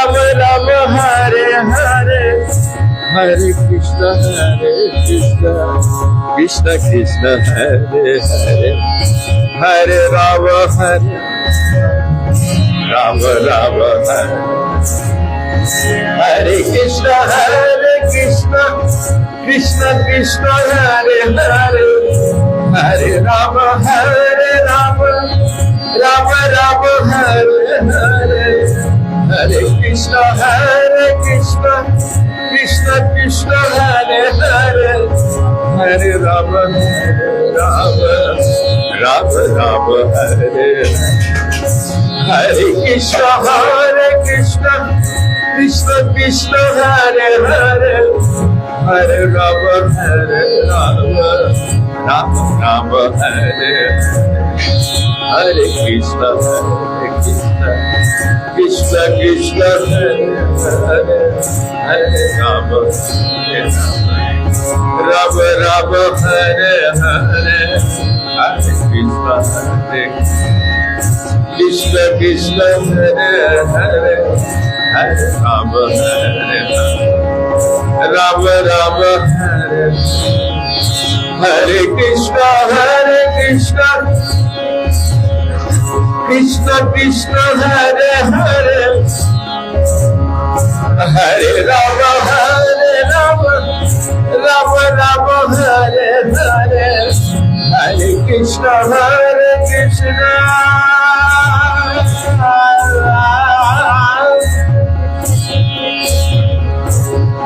Ram Ram Hare Hare Hare Krishna Krishna Krishna Hare Hare Hare Rama Hare Rama Rama Hare Hare Krishna Krishna Krishna Hare Hare Hare Rama Rama Rama Hare Hare Hare Krishna Krishna Krishna Hare Hare Hare Rama Rama Rama Hare Hare Krishna Krishna Krishna Hare Hare Hare Rama Rama Hare Hare Krishna Krishna Hare Hare Hare Rama Rama Hare Hare Hare Krishna Krishna Hare Hare Hare Rama Rama Hare Hare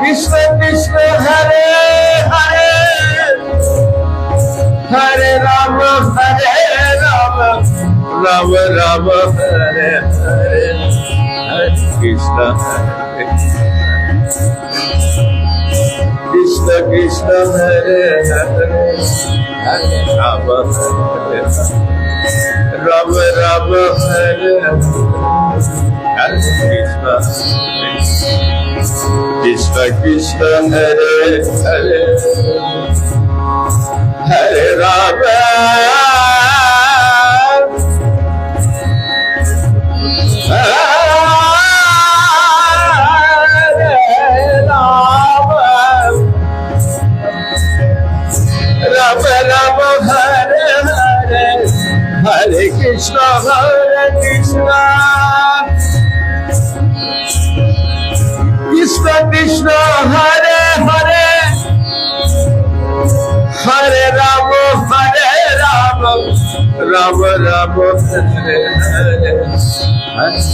Krishna Krishna Hare Hare Hare Rama Rama Hare Hare Hare Krishna Krishna Krishna Hare Hare Hare Rama Rama Hare Hare Hare Krishna Krishna Hare Hare Hare Rama Rama Hare Hare Krishna Hare Hare Hare Rama Rama Hare Hare Hare Krishna Krishna Hare Hare Hare Rama Rama Hare Hare